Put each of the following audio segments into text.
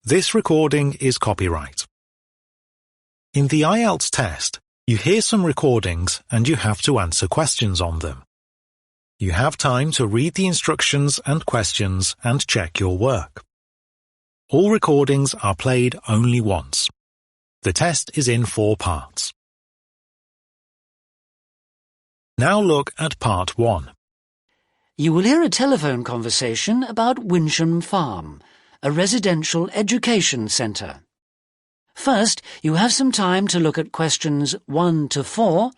This recording is copyright. In the IELTS test, you hear some recordings and you have to answer questions on them. You have time to read the instructions and questions and check your work. All recordings are played only once. The test is in 4 parts. Now look at part 1. You will hear a telephone conversation about Winsham Farm, a residential education centre. First, you have some time to look at questions 1 to 4,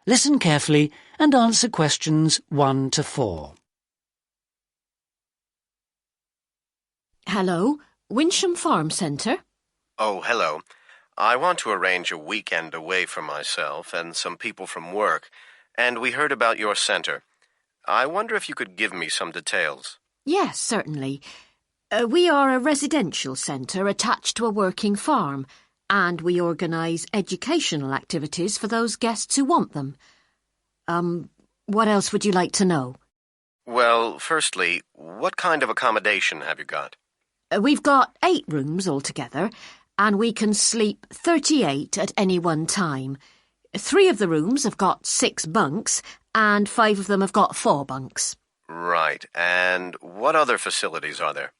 listen carefully and answer questions 1 to 4. Hello, Winsham Farm Centre. Oh, hello. I want to arrange a weekend away for myself and some people from work, and we heard about your centre. I wonder if you could give me some details. Yes, certainly. We are a residential centre attached to a working farm, and we organise educational activities for those guests who want them. What else would you like to know? Well, firstly, what kind of accommodation have you got? We've got 8 rooms altogether, and we can sleep 38 at any one time. 3 of the rooms have got 6 bunks, and 5 of them have got 4 bunks. Right, and what other facilities are there?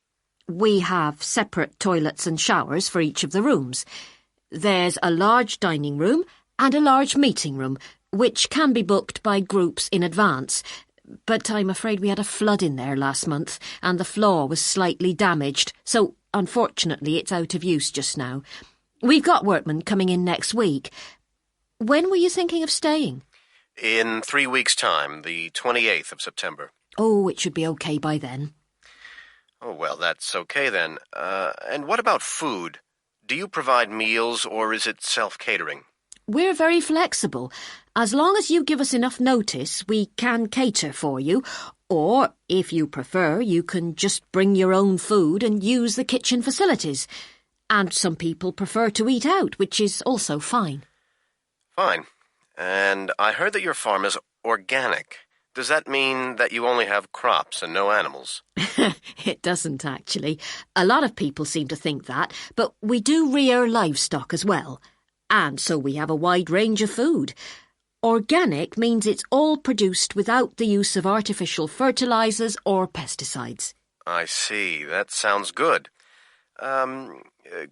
We have separate toilets and showers for each of the rooms. There's a large dining room and a large meeting room, which can be booked by groups in advance. But I'm afraid we had a flood in there last month, and the floor was slightly damaged, so unfortunately it's out of use just now. We've got workmen coming in next week. When were you thinking of staying? In 3 weeks' time, the 28th of September. Oh, it should be okay by then. Oh, well, that's okay then. And what about food? Do you provide meals, or is it self-catering? We're very flexible. As long as you give us enough notice, we can cater for you. Or, if you prefer, you can just bring your own food and use the kitchen facilities. And some people prefer to eat out, which is also fine. Fine. And I heard that your farm is organic. Does that mean that you only have crops and no animals? It doesn't, actually. A lot of people seem to think that, but we do rear livestock as well. And so we have a wide range of food. Organic means it's all produced without the use of artificial fertilisers or pesticides. I see. That sounds good.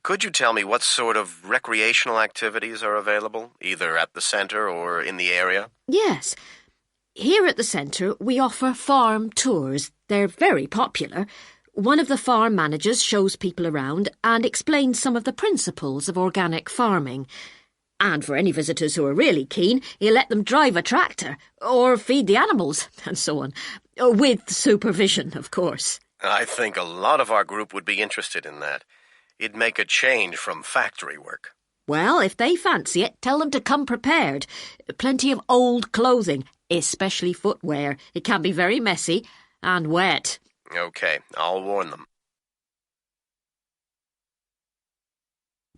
Could you tell me what sort of recreational activities are available, either at the centre or in the area? Yes. Here at the centre, we offer farm tours. They're very popular. One of the farm managers shows people around and explains some of the principles of organic farming. And for any visitors who are really keen, he'll let them drive a tractor or feed the animals and so on. With supervision, of course. I think a lot of our group would be interested in that. It'd make a change from factory work. Well, if they fancy it, tell them to come prepared. Plenty of old clothing, especially footwear. It can be very messy and wet. Okay, I'll warn them.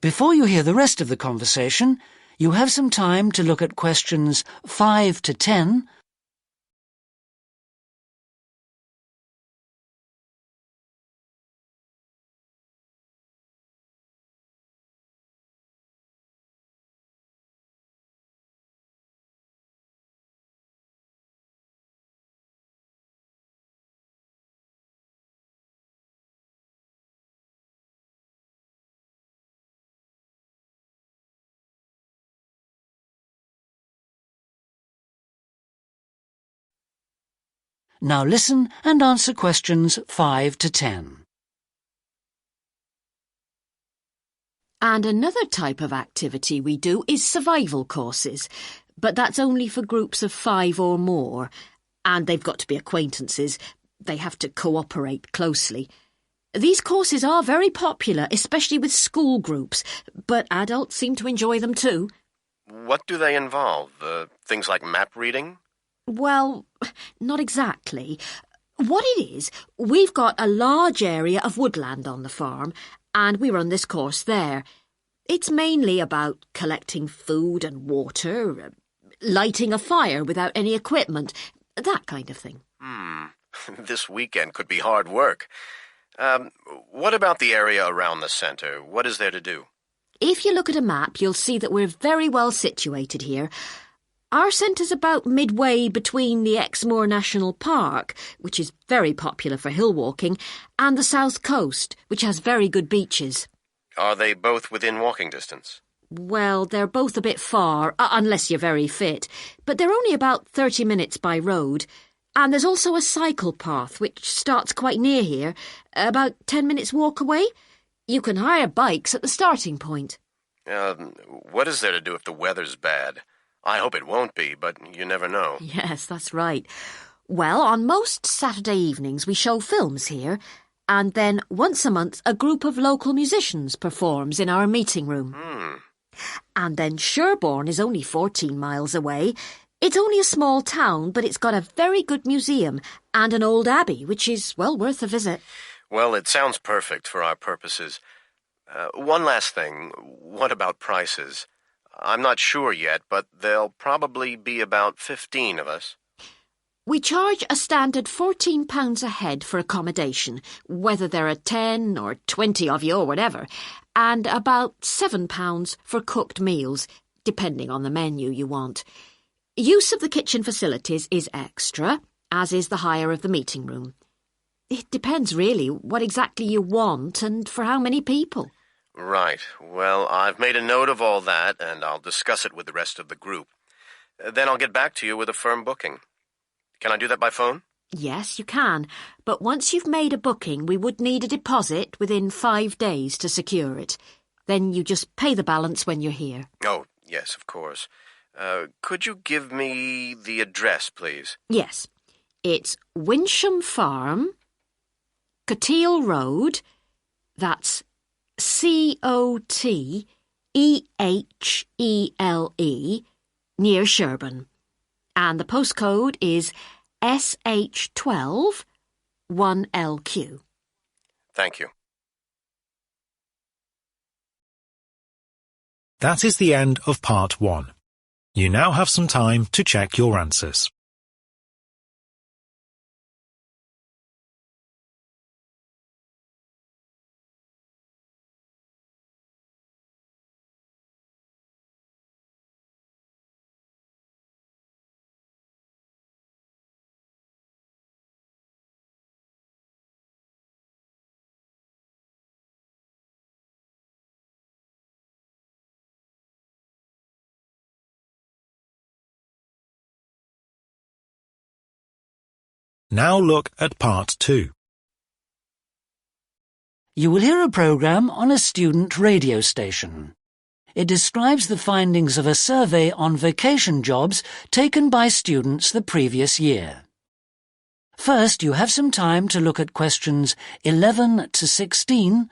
Before you hear the rest of the conversation, you have some time to look at questions 5 to 10, Now listen and answer questions 5 to 10. And another type of activity we do is survival courses, but that's only for groups of 5 or more, and they've got to be acquaintances. They have to cooperate closely. These courses are very popular, especially with school groups, but adults seem to enjoy them too. What do they involve? Things like map reading? Well, not exactly. What it is, we've got a large area of woodland on the farm, and we run this course there. It's mainly about collecting food and water, lighting a fire without any equipment, that kind of thing. This weekend could be hard work. What about the area around the center? What is there to do? If you look at a map, you'll see that we're very well situated here. Our centre's about midway between the Exmoor National Park, which is very popular for hill walking, and the South Coast, which has very good beaches. Are they both within walking distance? Well, they're both a bit far, unless you're very fit, but they're only about 30 minutes by road. And there's also a cycle path, which starts quite near here, about 10 minutes walk away. You can hire bikes at the starting point. What is there to do if the weather's bad? I hope it won't be, but you never know. Yes, that's right. Well, on most Saturday evenings we show films here, and then once a month a group of local musicians performs in our meeting room. And then Sherborne is only 14 miles away. It's only a small town, but it's got a very good museum and an old abbey, which is well worth a visit. Well, it sounds perfect for our purposes. One last thing. What about prices? I'm not sure yet, but there'll probably be about 15 of us. We charge a standard £14 a head for accommodation, whether there are 10 or 20 of you or whatever, and about £7 for cooked meals, depending on the menu you want. Use of the kitchen facilities is extra, as is the hire of the meeting room. It depends, really, what exactly you want and for how many people. Right. Well, I've made a note of all that, and I'll discuss it with the rest of the group. Then I'll get back to you with a firm booking. Can I do that by phone? Yes, you can, but once you've made a booking, we would need a deposit within 5 days to secure it. Then you just pay the balance when you're here. Oh, yes, of course. Could you give me the address, please? Yes. It's Winsham Farm, Coteale Road, that's Cotehle, near Sherborne. And the postcode is SH12 1LQ. Thank you. That is the end of part 1. You now have some time to check your answers. Now look at part 2. You will hear a programme on a student radio station. It describes the findings of a survey on vacation jobs taken by students the previous year. First, you have some time to look at questions 11 to 16,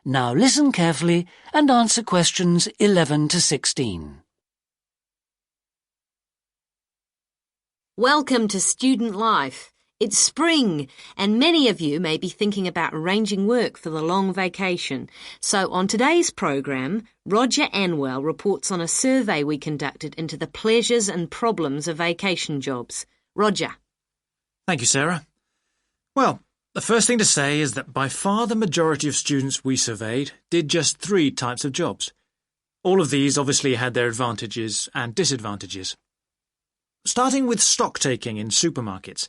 Now listen carefully and answer questions 11 to 16. Welcome to Student Life. It's spring, and many of you may be thinking about arranging work for the long vacation. So on today's programme, Roger Enwell reports on a survey we conducted into the pleasures and problems of vacation jobs. Roger. Thank you, Sarah. Well, the first thing to say is that by far the majority of students we surveyed did just 3 types of jobs. All of these obviously had their advantages and disadvantages. Starting with stock taking in supermarkets.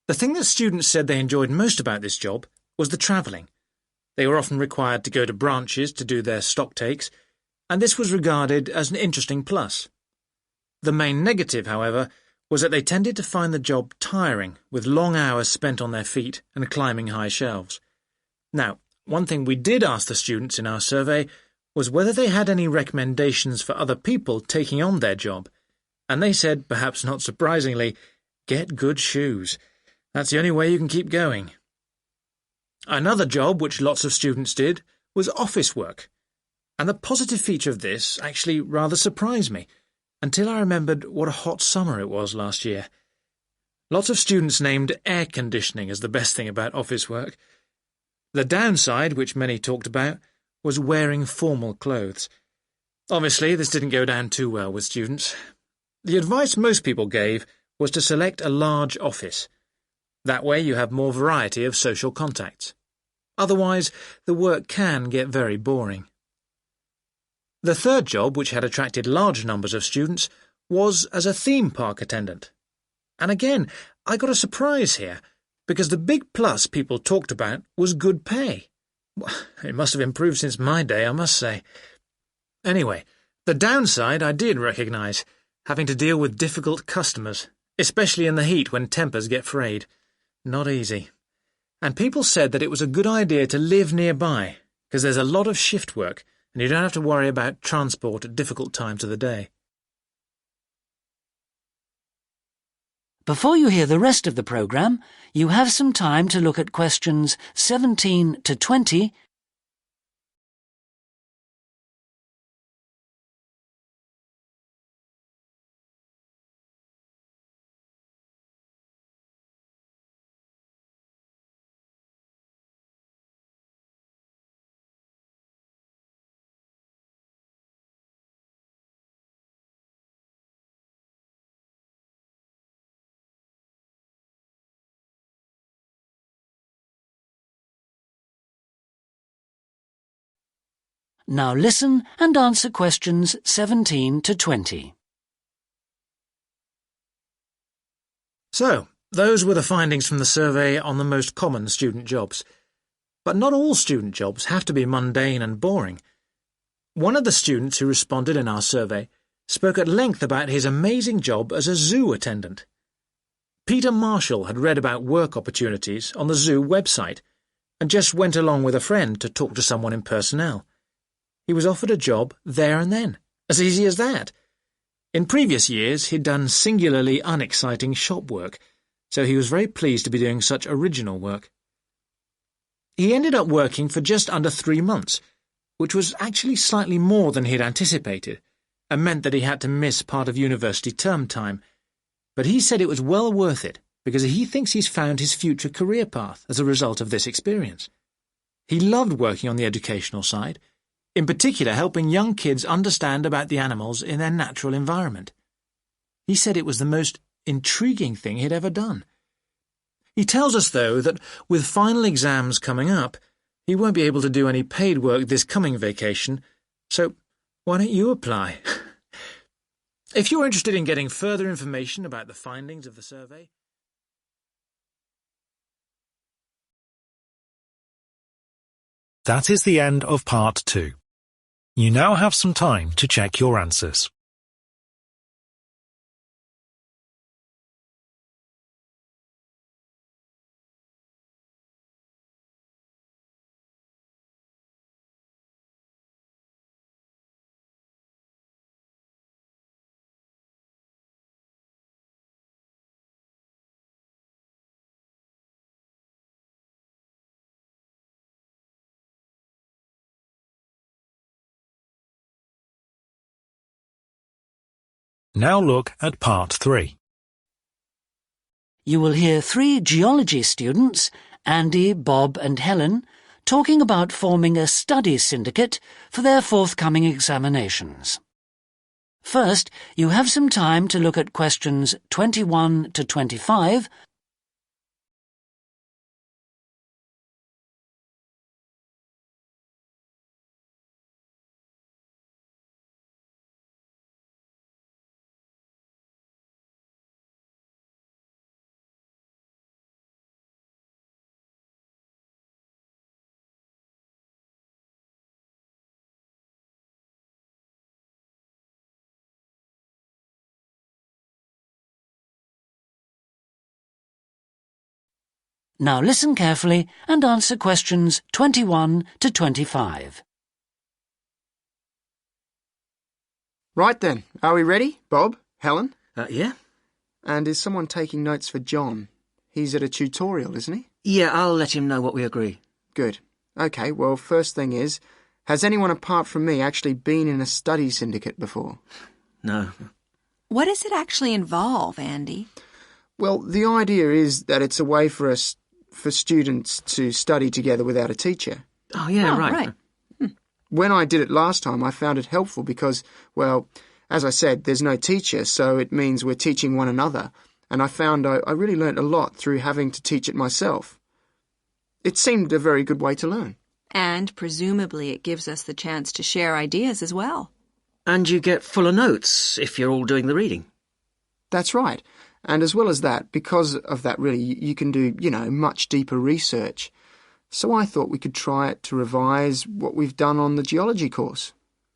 The thing that students said they enjoyed most about this job was the travelling. They were often required to go to branches to do their stock takes, and this was regarded as an interesting plus. The main negative, however, was that they tended to find the job tiring, with long hours spent on their feet and climbing high shelves. Now, one thing we did ask the students in our survey was whether they had any recommendations for other people taking on their job, and they said, perhaps not surprisingly, get good shoes. That's the only way you can keep going. Another job which lots of students did was office work, and the positive feature of this actually rather surprised me, until I remembered what a hot summer it was last year. Lots of students named air conditioning as the best thing about office work. The downside, which many talked about, was wearing formal clothes. Obviously, this didn't go down too well with students. The advice most people gave was to select a large office. That way you have more variety of social contacts. Otherwise, the work can get very boring. The third job, which had attracted large numbers of students, was as a theme park attendant. And again, I got a surprise here, because the big plus people talked about was good pay. It must have improved since my day, I must say. Anyway, the downside I did recognise, having to deal with difficult customers, especially in the heat when tempers get frayed. Not easy. And people said that it was a good idea to live nearby, because there's a lot of shift work, and you don't have to worry about transport at difficult times of the day. Before you hear the rest of the programme, you have some time to look at questions 17 to 20. Now listen and answer questions 17 to 20. So, those were the findings from the survey on the most common student jobs. But not all student jobs have to be mundane and boring. One of the students who responded in our survey spoke at length about his amazing job as a zoo attendant. Peter Marshall had read about work opportunities on the zoo website and just went along with a friend to talk to someone in personnel. He was offered a job there and then, as easy as that. In previous years, he'd done singularly unexciting shop work, so he was very pleased to be doing such original work. He ended up working for just under 3 months, which was actually slightly more than he'd anticipated, and meant that he had to miss part of university term time. But he said it was well worth it, because he thinks he's found his future career path as a result of this experience. He loved working on the educational side, in particular helping young kids understand about the animals in their natural environment. He said it was the most intriguing thing he'd ever done. He tells us, though, that with final exams coming up, he won't be able to do any paid work this coming vacation, so why don't you apply? If you're interested in getting further information about the findings of the survey, That is the end of part 2. You now have some time to check your answers. Now look at part 3. You will hear 3 geology students, Andy, Bob and Helen, talking about forming a study syndicate for their forthcoming examinations. First, you have some time to look at questions 21 to 25 Now listen carefully and answer questions 21 to 25. Right then, are we ready? Bob? Helen? Yeah? And is someone taking notes for John? He's at a tutorial, isn't he? Yeah, I'll let him know what we agree. Good. OK, well, first thing is, has anyone apart from me actually been in a study syndicate before? No. What does it actually involve, Andy? Well, the idea is that it's a way for students to study together without a teacher. Oh, yeah, right. When I did it last time, I found it helpful because, well, as I said, there's no teacher, so it means we're teaching one another. And I found I really learnt a lot through having to teach it myself. It seemed a very good way to learn. And presumably it gives us the chance to share ideas as well. And you get fuller notes if you're all doing the reading. That's right. And as well as that, because of that really, you can do, much deeper research. So I thought we could try it to revise what we've done on the geology course.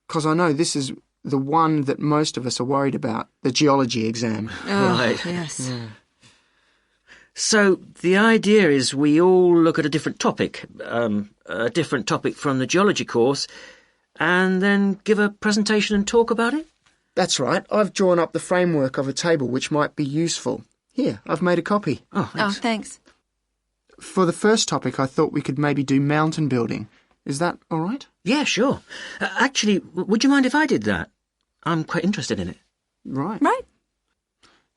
Because I know this is the one that most of us are worried about, the geology exam. Oh, Right. Yes. Yeah. So the idea is we all look at a different topic from the geology course, and then give a presentation and talk about it? That's right. I've drawn up the framework of a table which might be useful. Here, I've made a copy. Oh, thanks. Oh, thanks. For the first topic, I thought we could maybe do mountain building. Is that all right? Yeah, sure. Actually, would you mind if I did that? I'm quite interested in it. Right. Right.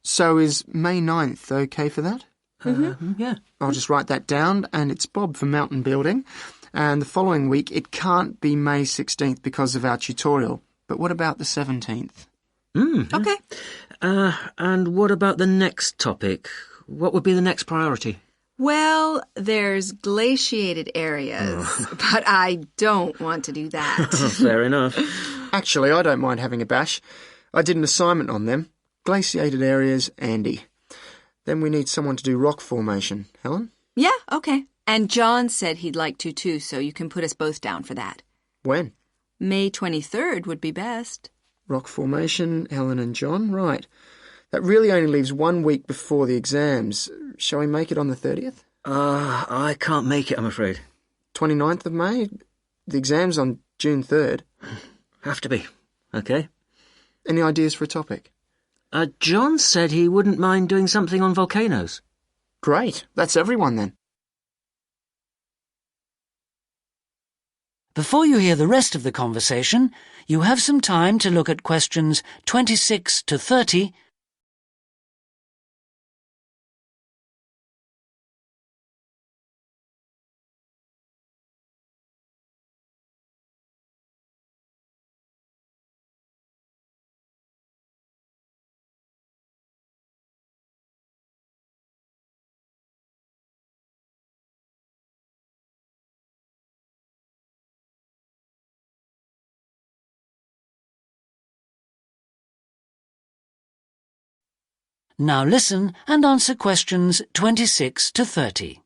So is May 9th okay for that? Yeah. I'll just write that down, and it's Bob for mountain building. And the following week, it can't be May 16th because of our tutorial. But what about the 17th? Okay. And what about the next topic? What would be the next priority? Well, there's glaciated areas, but I don't want to do that. Fair enough. Actually, I don't mind having a bash. I did an assignment on them. Glaciated areas, Andy. Then we need someone to do rock formation. Helen? Yeah, okay. And John said he'd like to too, so you can put us both down for that. When? May 23rd would be best. Rock formation, Helen and John. Right. That really only leaves 1 week before the exams. Shall we make it on the 30th? I can't make it, I'm afraid. 29th of May? The exam's on June 3rd. Have to be. Okay. Any ideas for a topic? John said he wouldn't mind doing something on volcanoes. Great. That's everyone then. Before you hear the rest of the conversation, you have some time to look at questions 26 to 30. Now listen and answer questions 26 to 30.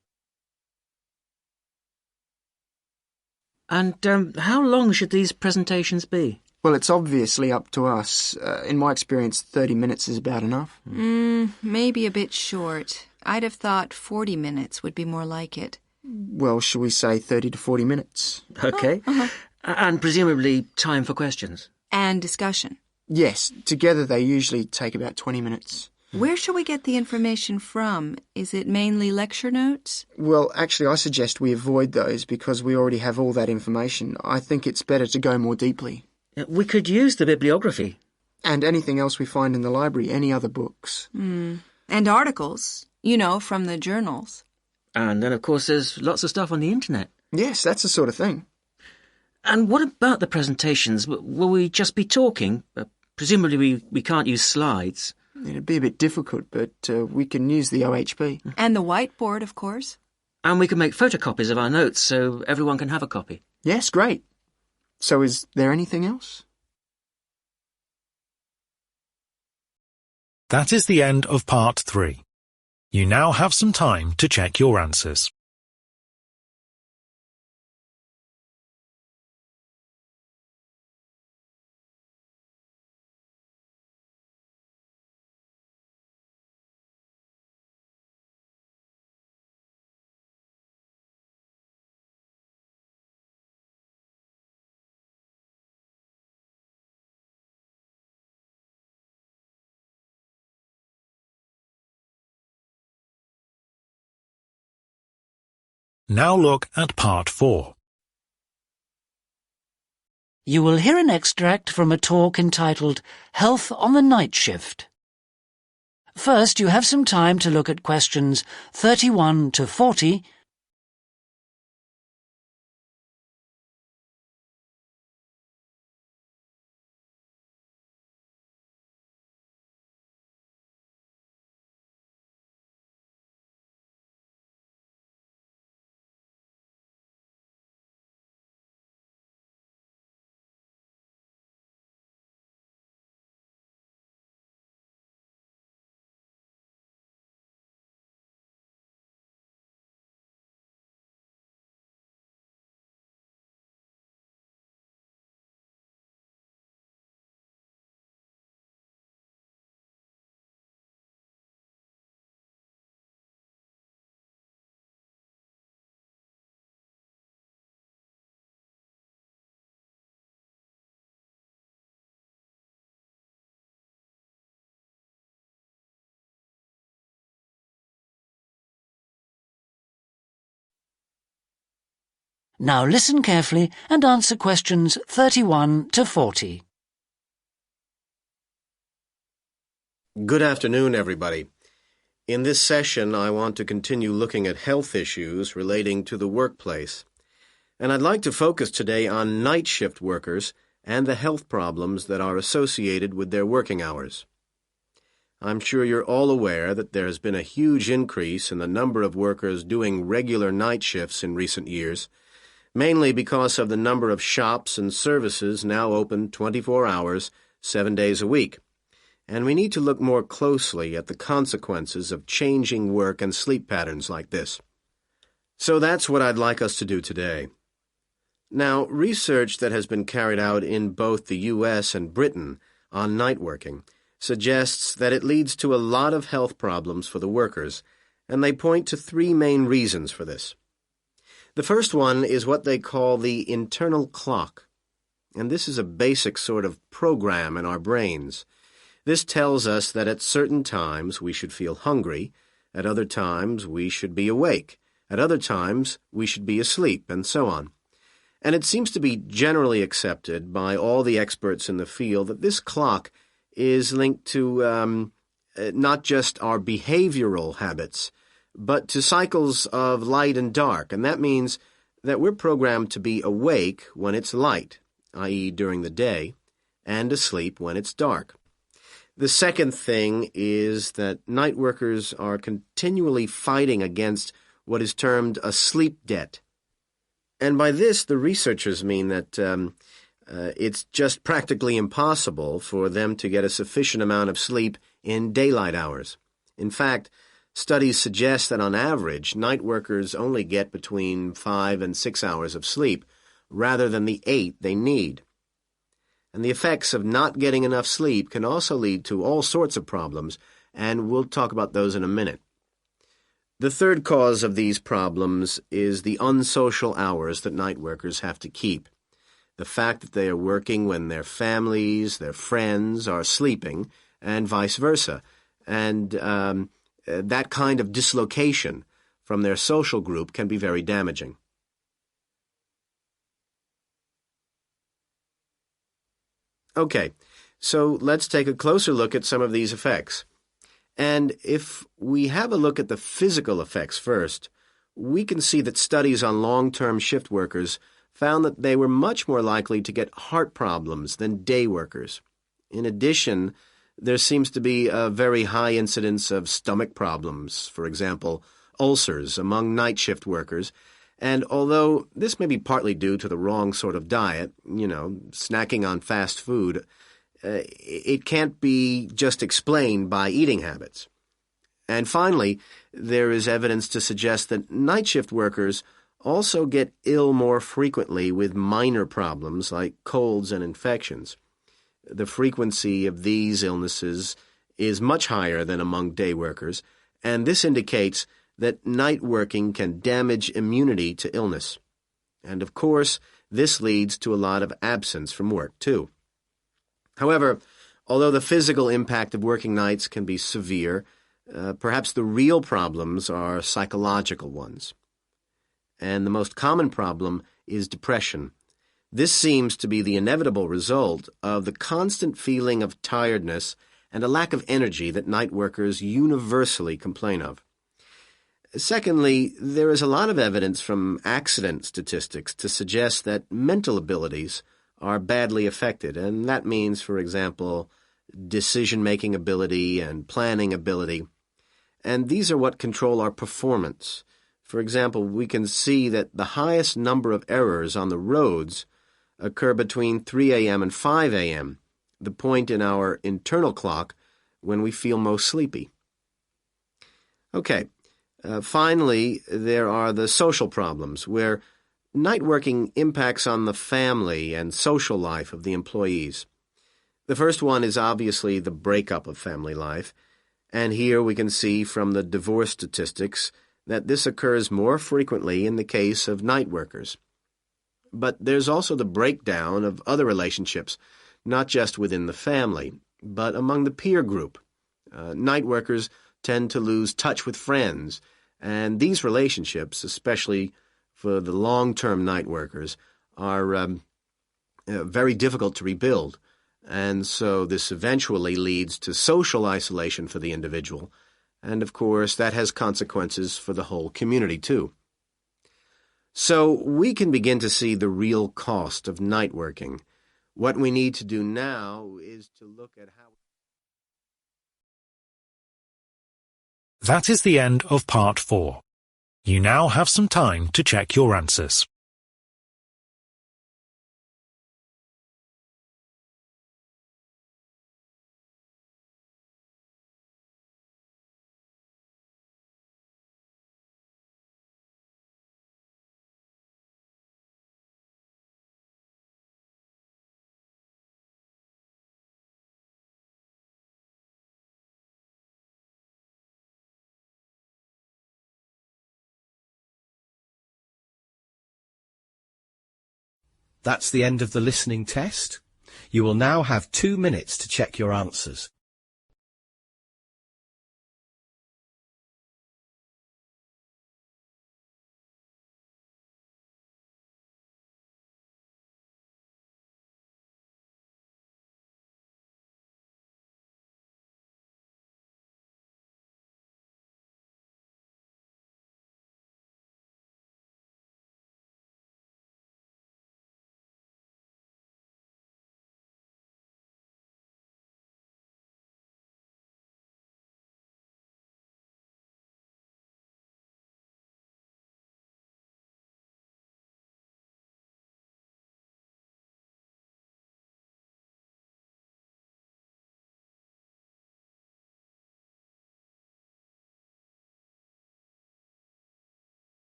And how long should these presentations be? Well, it's obviously up to us. In my experience, 30 minutes is about enough. Maybe a bit short. I'd have thought 40 minutes would be more like it. Well, shall we say 30 to 40 minutes? Okay. And presumably time for questions. And discussion. Yes, together they usually take about 20 minutes. Where shall we get the information from? Is it mainly lecture notes? Well, actually, I suggest we avoid those because we already have all that information. I think it's better to go more deeply. We could use the bibliography. And anything else we find in the library, any other books. And articles, from the journals. And then, of course, there's lots of stuff on the internet. Yes, that's the sort of thing. And what about the presentations? Will we just be talking? Presumably we can't use slides. It'd be a bit difficult, but we can use the OHP. And the whiteboard, of course. And we can make photocopies of our notes so everyone can have a copy. Yes, great. So is there anything else? That is the end of part 3. You now have some time to check your answers. Now look at Part 4. You will hear an extract from a talk entitled Health on the Night Shift. First, you have some time to look at questions 31 to 40. Now listen carefully and answer questions 31 to 40. Good afternoon, everybody. In this session, I want to continue looking at health issues relating to the workplace. And I'd like to focus today on night shift workers and the health problems that are associated with their working hours. I'm sure you're all aware that there has been a huge increase in the number of workers doing regular night shifts in recent years, mainly because of the number of shops and services now open 24 hours, 7 days a week. And we need to look more closely at the consequences of changing work and sleep patterns like this. So that's what I'd like us to do today. Now, research that has been carried out in both the U.S. and Britain on night working suggests that it leads to a lot of health problems for the workers, and they point to three main reasons for this. The first one is what they call the internal clock, and this is a basic sort of program in our brains. This tells us that at certain times we should feel hungry, at other times we should be awake, at other times we should be asleep, and so on. And it seems to be generally accepted by all the experts in the field that this clock is linked to not just our behavioral habits, but to cycles of light and dark, and that means that we're programmed to be awake when it's light, i.e. during the day, and asleep when it's dark. The second thing is that night workers are continually fighting against what is termed a sleep debt. And by this, the researchers mean that it's just practically impossible for them to get a sufficient amount of sleep in daylight hours. In fact, studies suggest that on average, night workers only get between 5 and 6 hours of sleep, rather than the 8 they need. And the effects of not getting enough sleep can also lead to all sorts of problems, and we'll talk about those in a minute. The third cause of these problems is the unsocial hours that night workers have to keep. The fact that they are working when their families, their friends are sleeping, and vice versa, and that kind of dislocation from their social group can be very damaging. Okay, so let's take a closer look at some of these effects. And if we have a look at the physical effects first, we can see that studies on long-term shift workers found that they were much more likely to get heart problems than day workers. In addition, there seems to be a very high incidence of stomach problems, for example, ulcers among night shift workers, and although this may be partly due to the wrong sort of diet, snacking on fast food, it can't be just explained by eating habits. And finally, there is evidence to suggest that night shift workers also get ill more frequently with minor problems like colds and infections. The frequency of these illnesses is much higher than among day workers, and this indicates that night working can damage immunity to illness. And of course, this leads to a lot of absence from work, too. However, although the physical impact of working nights can be severe, perhaps the real problems are psychological ones. and the most common problem is depression. This seems to be the inevitable result of the constant feeling of tiredness and a lack of energy that night workers universally complain of. Secondly, there is a lot of evidence from accident statistics to suggest that mental abilities are badly affected, and that means, for example, decision-making ability and planning ability. And these are what control our performance. For example, we can see that the highest number of errors on the roads occur between 3 a.m. and 5 a.m., the point in our internal clock when we feel most sleepy. Okay, finally, there are the social problems, where night working impacts on the family and social life of the employees. The first one is obviously the breakup of family life, and here we can see from the divorce statistics that this occurs more frequently in the case of night workers. But there's also the breakdown of other relationships, not just within the family, but among the peer group. Night workers tend to lose touch with friends, and these relationships, especially for the long-term night workers, are very difficult to rebuild. And so this eventually leads to social isolation for the individual, and of course that has consequences for the whole community too. So we can begin to see the real cost of night working. What we need to do now is to look at how... That is the end of part 4. You now have some time to check your answers. That's the end of the listening test. You will now have 2 minutes to check your answers.